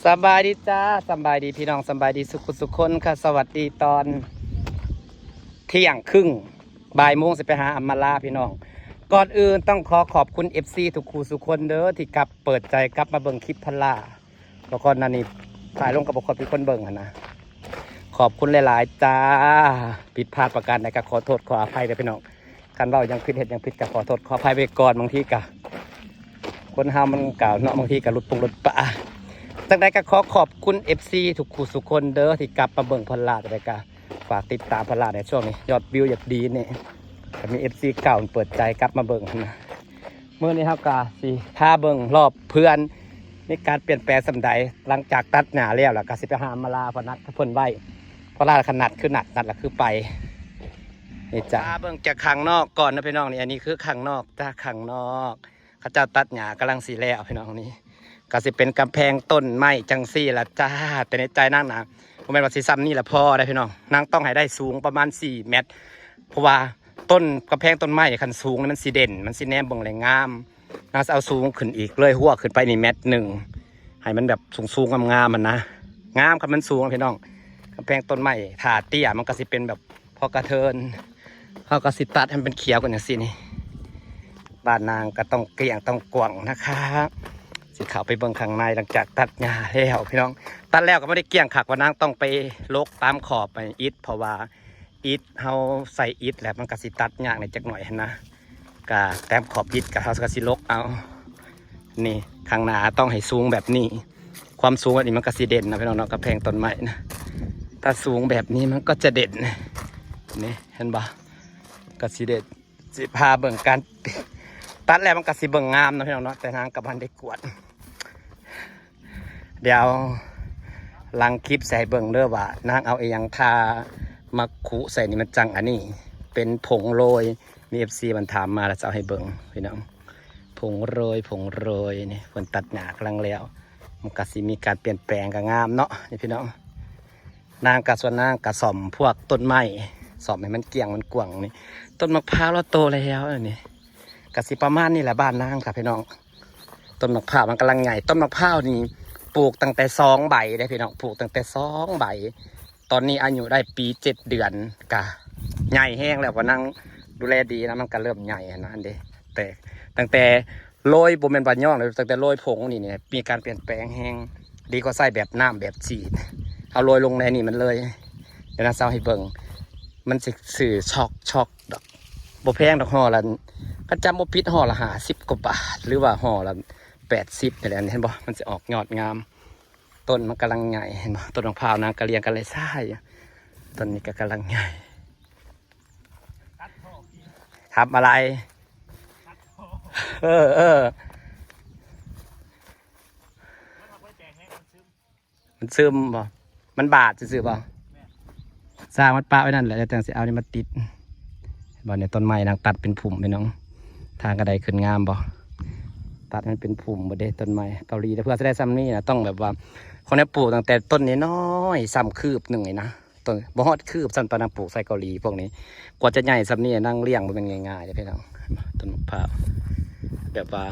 สบายดีจ้าสบายดีพี่น้องสบายดีสุขคนค่ะสวัสดีตอนเที่ยงครึ่งบ่ายโมงจะไปหาอัมมาลาพี่น้องก่อนอื่นต้องขอบคุณ FC ทุกคู่สุขคนเด้อที่กลับเปิดใจกลับมาเบิ่งคลิปพันล่าแล้วก็นั่นนี่ถ่ายลงกับบุคคลเป็นคนเบิ่งนะขอบคุณหลายๆจ้าผิดพลาดประการใดก็ขอโทษขออภัยด้วยพี่น้องการเว้ายังผิดเห็นยังผิดก็ขอโทษขออภัยไปก่อนบางทีก็คนเฮามันกล่าวเนาะบางทีก็หลุดปะจากใดก็ขอบคุณ FC ทุกคู่สุขคนเด้อที่กลับมาเบิ่งพันล่าจากใดก็ฝากติดตามพันล่าในช่วงนี้ยอดวิวอยากดีเนี่ยก็มี FC เก่าเปิดใจกลับมาเบิ่งนะเมื่อนี้ครับกาสิพาเบิ่งรอบเพื่อนในการเปลี่ยนแปลงสำใดหลังจากตัดหญ้าแล้วล่ะก็สิไปหามาลาพนัดเพิ่นไว้เพราะลาขนาดคือนัดละคือไปนี่จ้าเบิ่งจากข้างนอกก่อนนะพี่น้องนี่อันนี้คือข้างนอกจ้าข้างนอกเขาเจ้าตัดหญ้ากำลังสีแล้วพี่น้องนี่ก็สิเป็นกำแพงต้นไม้จังซี่ละจ้าแต่ในใจนั่งนะผมเป็นว่าสิซ้ำนี่ละพอได้พี่น้องนั่งต้องให้ได้สูงประมาณ4 เมตรเพราะว่าต้นกำแพงต้นไม้คันสูงมันสีเด่นมันสีแนมเบิ่งแรงงามน่าจะเอาสูงขึ้นอีกเลยหัวขึ้นไปนี่1 เมตรให้มันแบบสูงงามมันนะงามครับมันสูงพี่น้องกำแพงต้นไม้ถาเตี้ยมันก็สิเป็นแบบพอกระเทินเขาก็สิตัดให้มันเป็นเขียวกันอย่างสินี่บ้านนางก็ต้องเกลี่ยงต้องกวางนะคะสิเขาไปเบิ่งข้างในหลังจากตัดหญ้าแล้วพี่น้องตัดแล้วก็ไม่ได้เกลี่ยงขักว่านางต้องไปลกตามขอบไปอิฐเพราะว่าอิฐเฮาใส่อิฐแล้วมันก็สิตัดยากในจักหน่อยนะก็แต้มขอบอิฐกับเฮาก็สิลกเอานี่ข้างหน้าต้องให้สูงแบบนี้ความสูงแบบนี้มันก็สิเด่นนะพี่น้องเนาะกระแพงต้นไม้นะถ้าสูงแบบนี้มันก็จะเด่นนี่เห็นบ่ก็สิเด่นสิพาเบิ่งการตัดแล้วมันก็สิเบิ่งงามนะพี่น้องเนาะแต่นางกับพันได้กวดเดี๋ยวลังคลิปใส่เบิ่งเด้อว่านางเอาไอ้ยังทามาคุใส่นี่มันจังอันนี้เป็นผงโรยมี FC มันถามมาแล้วจะเอาให้เบิ่งพี่น้องผงโรยนี่คนตัดหญ้ากำลังแล้วมันก็สิมีการเปลี่ยนแปลงก็งามเนาะนี่พี่น้องนางกับส่วนนางกับส่อมพวกต้นไม้ส่อมให้มันเกี่ยงมันกว้างนี่ต้นมะพร้าวเราโตแล้วนี่ก็สิประมาณนี่แหละบ้านนางครับพี่น้องต้นมะพร้าวมันกำลังใหญ่ต้นมะพร้าวนี่ปลูกตั้งแต่2 ใบได้พี่น้องปลูกตั้งแต่2 ใบตอนนี้อายุได้ปี7 เดือนกะใหญ่แห้งแล้วก็นั่งดูแลดีนะมันก็เริ่มใหญ่นะอันเดแต่ตั้งแต่โรยโบเมนบานย่องเลยตั้งแต่โรยผงนี่เนี่ยมีการเปลี่ยนแปลงแห้งดีกว่าใส่แบบน้ำแบบฉีดเอาโรยลงในนี่มันเลยเดี๋ยวนะเซาให้เบิ่งมันสื่อช็อกดอกโบแพงดอกห่อละก็จำโบพิษห่อละ50 กว่าบาทหรือว่าห่อละ80อะไรเห็นบ่มันจะออกยอดงามต้นมันกำลังใหญ่เห็นบ่ต้นมะพร้าวนะกระเรียงกันเลยซ่ายต้นนี้ก็กำลังใหญ่ทำอะไรมันซึมบ่มันบาดซื่อบ่สร้างมันปะไว้นั่นแหละแต่สิเอานี่มาติดบ่เนี่ยต้นไม้นางตัดเป็นผุ่มไปน้องทางกระไดขึ้นงามบ่ตัดมันเป็นผุ่มบ่ได้ต้นไม้เกาหลีแต่เพื่อจะได้ซ้ำนี่นะต้องแบบว่าคนนี้ปลูกตั้งแต่ต้นนี้น้อยซ้ำคืบหนึ่งเลยนะต้นบ่ฮอดคืบซ้ำตอนนั้นปลูกใส่เกาหลีพวกนี้กว่าจะใหญ่ซ้ำนี่นั่งเลี้ยงมันเป็นง่ายๆเลยพี่น้องต้นมะพร้าวแบบว่า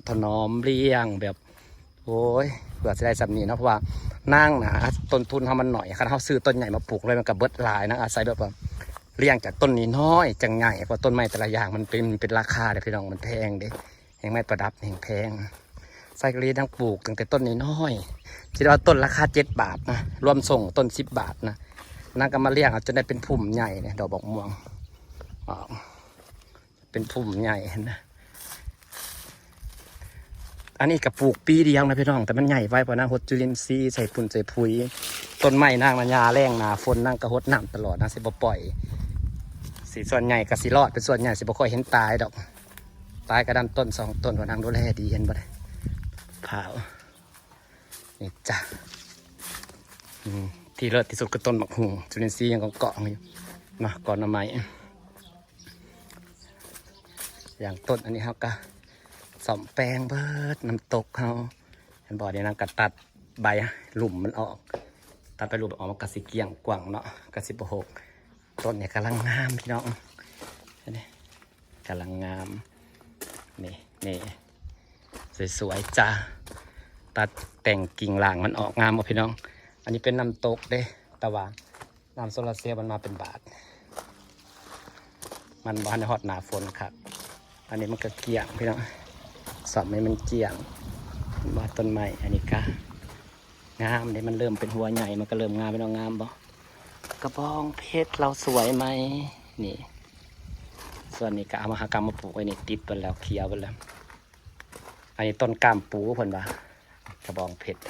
ถนอมเลี้ยงแบบโอ้ยเพื่อจะได้ซ้ำนี่เนาะเพราะว่านั่งนะต้นทุนเขามันหน่อยคันเขาซื้อต้นใหญ่มาปลูกเลยมันกับเบิดหลายนะอาศัยแบบว่าเลี้ยงจากต้นนี้น้อยจังใหญ่เพราะต้นไม้แต่ละอย่างมันเป็นราคาเลยพี่น้องมันแพงเด้แพงไม้ประดับแพงไซกรีทั้งปลูกตั้งแต่ต้นนี้น้อยคิดว่าต้นราคา7 บาทนะรวมส่งต้น10 บาทนะนั่งก็มาเลี้ยงจนได้เป็นพุ่มใหญ่เนี่ยดอกบอกม่วงเป็นพุ่มใหญ่นะอันนี้กับปลูกปีเดียวนะพี่น้องแต่มันใหญ่ไว้เพราะนั่งหดจุลินทรีย์ใส่ปุ่นใส่ปุ๋ยต้นไม้นั่งมันยาแรงหนาฝนนั่งกระหดน้ำตลอดนะสิบ่ปล่อยสีส่วนใหญ่กับสีรอดเป็นส่วนใหญ่สิบ่ค่อยเห็นตายดอกตายกระดันต้น2 ต้นเพราะนั่งดูแลดีเห็นบ่ได้เผานี่จ้ะที่เลิศที่สุดก็ต้นหมกหูจุลินทรีย์ยังเกาะอยู่มาก่อนเอาไม้อย่างต้นอันนี้ครับก็ส่อมแปลงเบิดน้ำตกเขาเห็นบ่อเดี๋ยวนั่งกัดตัดใบหลุมมันออกตัดไปหลุมออกมากระสิเกี่ยงกว่างเนาะกระสิบหกต้นเนี่ยกำลังงามพี่น้องนี่กำลังงามนี่สวยๆจ้าต ตัดแต่งกิ่งหล่างมันออกงามบ่พี่น้องอันนี้เป็นน้ำตกเด้แต่ว่าน้ำโซลาร์เซลล์มันมาเป็นบาทมันบ้านฮอดหนาฝนครับอันนี้มันก็เกี่ยงพี่น้องสอบให้มันเกี่ยงว่าต้นไม้อันนี้ก็งามเดี๋ยวมันเริ่มเป็นหัวใหญ่มันก็เริ่มงามพี่น้องงามบ่กระบองเพชรเราสวยไหมนี่ส่วนนี้ก็เอามหากรรมมาปลูกไว้นี่ติดไปแล้วเขียวไปแล้วอันนี้ต้นกล้ามปูเพิ่นว่ากระบองเพชร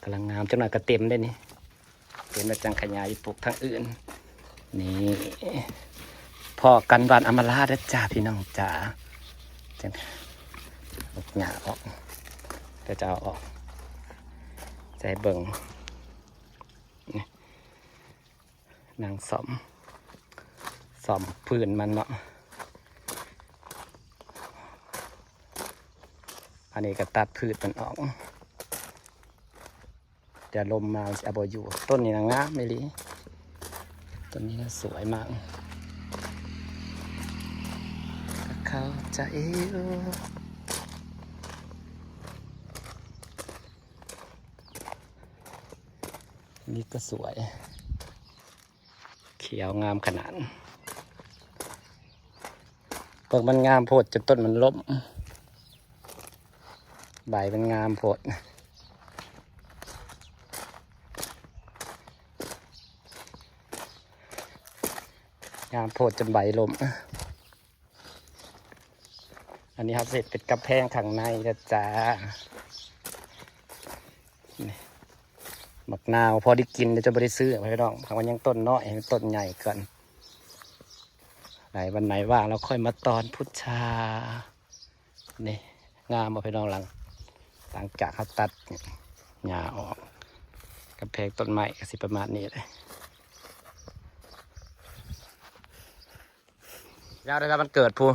กำลังงามจังหน่อยก็เต็มได้นี่เต็มแล้วจังขยายปลูกทางอื่นนี่พอกันวันอมราเด้อจ้าพี่น้องจ้าจังหญ้าออกเดี๋ยวจะเอาออกใจเบิ่งนางสมพื้นมันเนาะอันนี้ก็ตัดพืชมันออกเดี๋ยวลมมาจะเอาอยู่ต้นนี้นะงามไม่ลีต้นนี้นะสวยมากเข้าใจนี่ก็สวยเขียวงามขนาดเปิดมันงามโพดจนต้นมันล้มใบมันงามโพดงามโพดจนใบล้มอันนี้ครับเสร็จเป็นกระแพงข้างในนะจ๊ะหมักนาวพอได้กินเดี๋ยวจะไม่ได้ซื้อไปพี่น้องทางวันยังต้นน้อยต้นใหญ่เกินไหนวันไหนว่างเราค่อยมาตอนพุทธานี่งามมาพี่น้องหลังจากเขาตัดหญ้าออกกระแพงต้นไม้ก็สิประมาณนี้เลยยาวเลยครับมันเกิดพู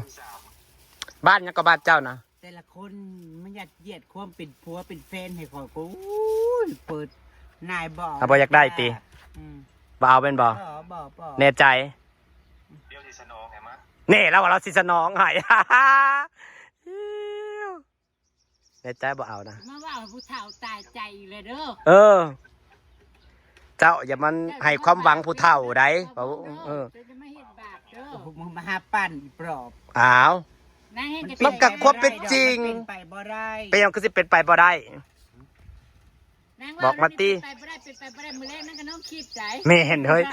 บ้านยังก็บ้านเจ้านะแต่ละคนมันยัดเยียดความเป็นผัวเป็นแฟนให้คอยกูเปิดนายบ่ถ้าบ่อยากได้ตีบ่เอาเป็นบ่แน่ใจเดี๋ยวสิสนองไงมะเน่แล้วว่าเราสิสนองให้แน่ใจบ่เอานะมาว่าผู้เฒ่าตายใจเลยเด้อเจ้าอย่ามันให้ความหวังผู้เฒ่าได้จะไม่เห็นบาปเด้อมึงมาหาปั่นปลอบอ้าวมันกับความเป็นจริงเป็นไปบ่ได้เป็นยังคือสิเป็นไปบ่ได้บอกมาตีไปบ่ได้มือแรกนั่นก็น้องคิดใจไม่เห็นเฮ้ย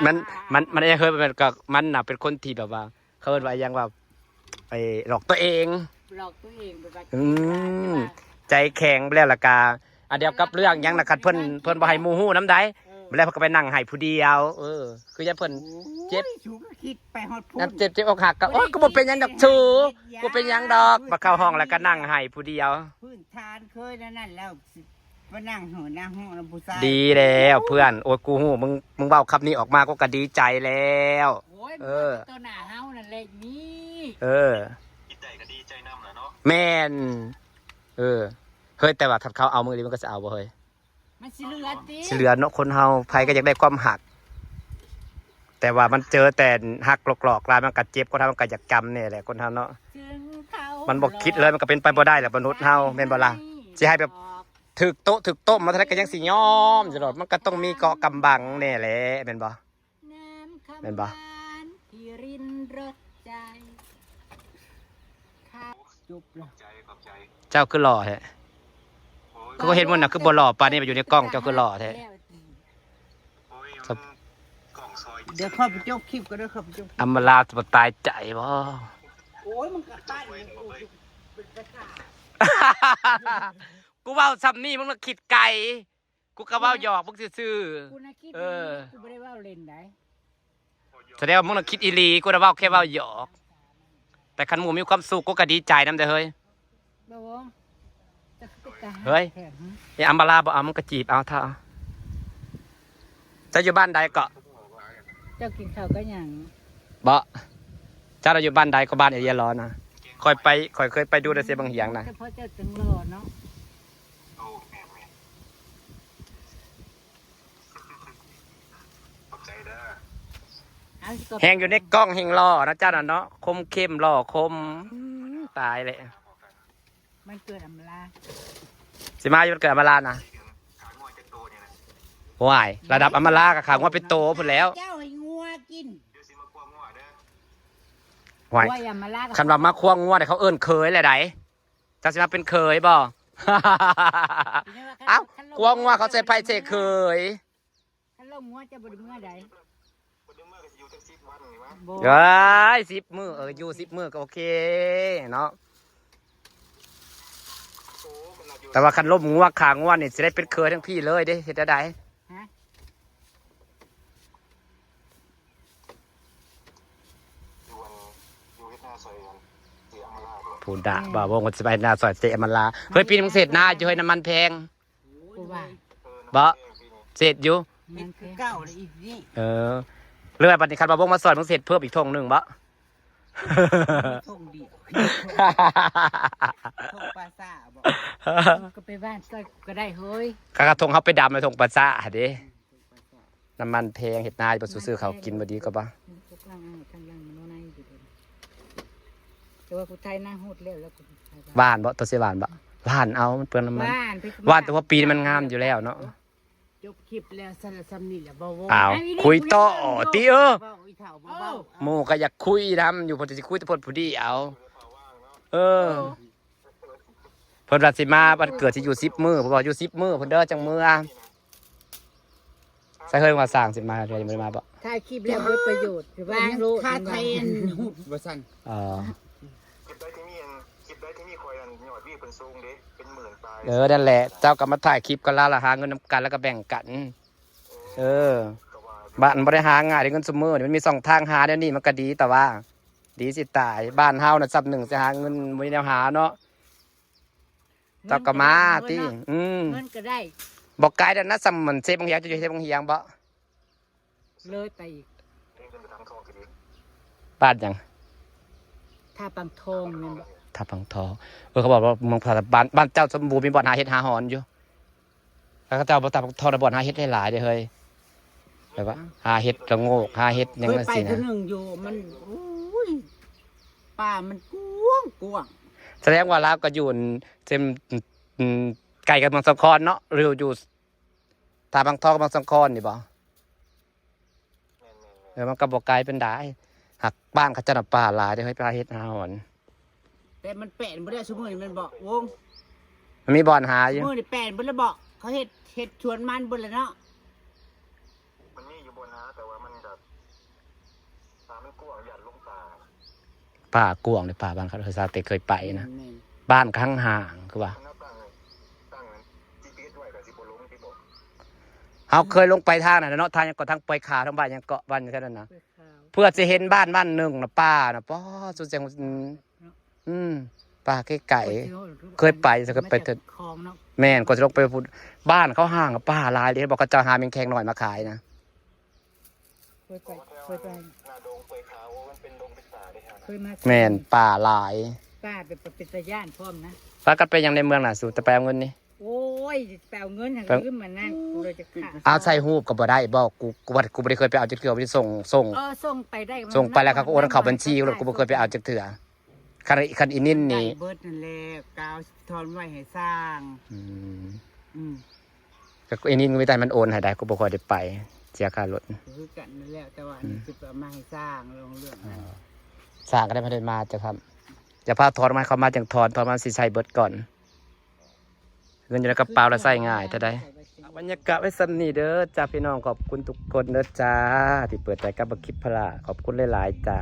มันเคยเป็นกับมันน่ะเป็นคนที่แบบว่าเขาเรียกว่ายังว่าไปหลอกตัวเองใจแข็งแล้วล่ะกาเดียวกับเรื่องยังนะครับเพิ่นบ่ให้หมู่ฮู้น้ำได้แล้วเพิ่นก็ไปนั่งให้ผู้เดียวคือจะเพิ่นเจ็บเจ็บอกหักก็บ่เป็นหยังดอกชูบ่เป็นหยังดอกมาเข้าห้องแล้วก็นั่งให้ผู้เดียวพื้นฐานเคยนั่นแล้วมานั่งหัวนั่งห้องผู้ชายดีแล้วเพื่อนโอ้ยกูฮู้มึงเว้าคำนี้ออกมาก็ดีใจแล้วตัวหน้าเฮานั่นแหละนี่ดีใจก็ดีใจนำแหละเนาะแม่นเฮ้ยแต่ว่าถ้าเขาเอามือนี้มันก็จะเอาบ่เฮ้ยมันสิเหลือติสิเหลือเนาะคนเฮาไผก็อยากได้ความหักแต่ว่ามันเจอแต่หักหลอกๆลายมันก็เจ็บก็ทำมันก็อยากจำเนี่ยแหละคนเฮาเนาะมันบอกคิดเลยมันก็เป็นไปบ่ได้แหละมนุษย์เฮาแม่นบ่ล่ะสิให้แบบถึกโต๊ะมาเท่าไหร่ก็ยังสิยอมสิโดดมันก็ต้องมีเกาะกำบังแน่แหละแม่นบ่แม่นบ่เจ้าคือหล่อแท้ก็เห็นมันน่ะคือบ่หล่อปานนี้ไปอยู่ในกล้องเจ้าคือหล่อแท้เดี๋ยวเข้าไปจบคลิปก็ได้ครับจบอำมาลาจะตายใจบ่โอ้ยมึงกระตั้นกูเว้าซ้ำนี่มึงน่ะคิดไกลกูก็เว้าหยอกมึงซื่อๆกูน่ะคิดกูบ่ได้เว้าเล่นได้แสดงว่ามึงน่ะคิดอีหลีกูน่ะเว้าแค่เว้าหยอกแต่คันหมู่มีความสุขกูก็ดีใจนำเด้อเฮ้ยเฮ้ยไอ้อัมบาลาบ่เอามึงก็จีบเอาเท่าจะอยู่บ้านใดก็เจ้ากินข้าวก็ยังบ่เจ้าเราอยู่บ้านใดก็บ้านเอเยร้อนนะคอยเคยไปดูแต่เสียบางเหียงนะเพราะเจ้าจึงรอเนาะแหงอยู่ในกล้องแหงล่อนะเจ้าน่ะเนาะคมเข้มล่อคมตายเลยมันเกิดอำลาสิ สิมาอยู่วันเกิดอำมาลานะ ขางวยจะโตเนี่ยนะ ว้ายระดับอำมาลากับขางว่าเป็นโตพุ่นแล้ว เจ้าให้งัวกิน เดี๋ยวสิมาควงงัวเด้อ ว้าย ว่าอย่ามาลาก คันว่ามาควงงัวเนี่ยเขาเอิ้นเคยแหละไดจักสิมาเป็นเคยบ่ เอ้าควงงัวเขาใส่ไผ่ใส่เคย ถ้าลงงัวจะบ่ได้เมื่อใด วันนี้เมื่อก็จะอยู่ทั้ง10 วันนี่วะ บ่ เอ้ย10 มื้ออยู่10 มื้อก็โอเคเนาะ โอ้มันน่าอยู่ แต่ว่าคันล้มงัวขางงัวนี่สิได้เป็นเคยทั้งพี่เลยเด้เฮ็ดได้ ฮะ อยู่เฮ็ดหน้าซอยกันเสียอำมาลาบ่ ผู้ด่าบ่าวงสิไปหน้าซอยเสอำมาลาเฮ้ยปีนึงเสร็จหน้าอยู่เฮ้ยน้ำมันแพง กูว่า บ่เสร็จอยู่ มันคือเก่าเลยอีกนี่ เออเรื่องบัดนี้คันบ่าวงมาซอยมึงเสร็จเพิ่มอีกทงหนึงบ่ ทงเดียวทงปลาซ่าบอกก็ไปบ้านซอยก็ได้เฮ้ย กระทงเขาไปดำในทงปลาซ่าเด้น้ำมันแพงเห็ดนาบ่ซื้อเขากินบ่ดีก็บ่ พวกล่างข้างล่างโน่นนั่นอยู่เด้อแต่ว่าผู้ไทยหน้าโหดแล้วกูไทย หวานบ่ตัวสิหวานบ่หวานเอามันเปลืองน้ำมัน บ้าน หวานแต่ว่าปีนี้มันงามอยู่แล้วเนาะ จบคลิปแล้วสารซ้ำนี่แหละบ่ว อ้าวคุยต่อติเออ เว้าอีเฒ่าบ่เว้า หมู่ก็อยากคุยทำอยู่เพิ่นสิคุยแต่เพิ่นผู้ดีเอาเออเพิ่นว่าสิมาวันเกิดสิอยู่10มื้อเพิ่นบอกอยู่10มื้อเพิ่นเด้อจังมื้อใส่เคยว่าสร้างสิมาเดี๋ยวยังบ่ได้มาบ่ ถ่ายคลิปแล้วเพื่อประโยชน์คือว่าค่าไทยหุบบ่ซั่น อ๋อ คลิปได้ที่มีคอยอันยอดวิวเพิ่นสูงเด้เป็นหมื่นปลาย นั่นแหละเจ้าก็มาถ่ายคลิปกันแล้วล่ะหาเงินนํกันแล้วก็แบ่งกัน เออ ก็ว่า บ้านบ่ได้หาง่ายได้เงินซุมื้อนี่มันมี2ทางหาเดี๋ยวนี้มันก็ดีแต่ว่า ดีสิตายบ้านเฮาน่ะซับหนึ่งสิหาเงินบ่มีแนวหาเนาะเจ้าก็มาติเงินก็ได้ บ่ไกลแล้วนะซ้ำมันเซฟบางเฮียงจะอยู่เซฟบางเฮียงบ่ เลยไปอีก เองเป็นไปทางทองก็ดี บ้านหยัง ถ้าปังทองแม่นบ่ ท่าปังทองเขาบอกว่าเมืองพาบ้านเจ้าสมบูรณ์มีบ่อนหาเฮ็ดหาหอนอยู่แล้วก็เจ้าบ่ตาปังทองบ่อนหาเฮ็ดได้หลายเด้อเฮ้ยแบบว่าหาเฮ็ดละโงกหาเฮ็ดหยัง เคย จัง ไป ซี่ คื นะ อหนึ่งอยู่มันโอ้ยป่ามันกว้างกว้าง แสดงว่าลาวก็อยู่เต็มไกลกับเมืองสงขลาเนาะหรืออยู่ตาบางทองกับบางสงขลานี่บ่ แม่น มันก็บ่ไกลเป็นได้หักบ้านเขาจะน่ะป่าหลายเด้อเฮ้ยปลาเฮ็ดหาหอน แต่มันแปลนบ่ได้ซุมื้อนี้มันบอกวง มันมีบ่อนหาอยู่ มื้อนี้แปลนบ่ได้บอกเขาเฮ็ดชวนมันเบ่แล้วเนาะ ๆมันมีอยู่บนหาแต่ว่ามันแบบตามันกว้างหยัดลงตา ป่ากวางในป่าบ้านเขาซาเตเคยไปนะ แม่น บ้านข้างห่างคือว่า มันนับตั้ง GPS ไว้ก็สิบ่ลงที่บ่ เฮาเคยลงไปทางนั้นนะเนาะทางยังเกาะทางปอยขาทางบ้านยังเกาะบ้านแค่นั้นนะ เพื่อขาว เพื่อจะเห็นบ้านหนึ่งนะป้านะป้อสุดเสียงป้าไก่เคยไปแต่ก็ไปเถอะ คลองเนาะ แม่นก็จะลงไปพูดบ้านเขาห่างกับป้าหลายเลยบอกเขาจะหาเมงแขงหน่อยมาขายนะ เคยไปเคยไป หน้าดงเปยขาวมันเป็นดงเป็นป่าได้ฮะ เคยมา แม่นป่าหลาย ป้าเป็นตาย่านพร้อมนะ ป้ากันไปยังในเมืองน่ะสู่แต่ไปเอาเงินนี่ โอ้ยแปลเงินหันลืมมานั่งกูเลยจะขาด เอาใส่หูบก็บ่ได้บอกกูบ่ได้เคยไปเอาจักเทื่อบ่ได้ส่ง ส่งไปได้ ส่งไปแล้วเขาก็โอนเข้าบัญชีแล้วกูบ่เคยไปเอาจักเทื่อคันอีนิน ได้ นี่ เบิดนั่นแหละกาวทอนไว้ให้สร้าง อืม อืม ก็อีนินก็ไม่ได้มันโอนให้ได้กูบ่ค่อยได้ไปเสียค่ารถ คือกันนั่นแหละแต่ว่าอันนี้คือเอามาให้สร้างลงเรื่องนั้น สร้างก็ได้พัฒมาจะครับจะพาถอนมาเขามาจังถอนมาสิใช้เบิดก่อนเงินอยู่ในกระเป๋าแล้วใส่ง่ายแต่ได้บรรยากาศไว้ซ้ำนี่เด้อจ้าพี่น้องขอบคุณทุกคนเด้อจ้าที่เปิดใจกับบักคลิปพละขอบคุณหลายๆจ้า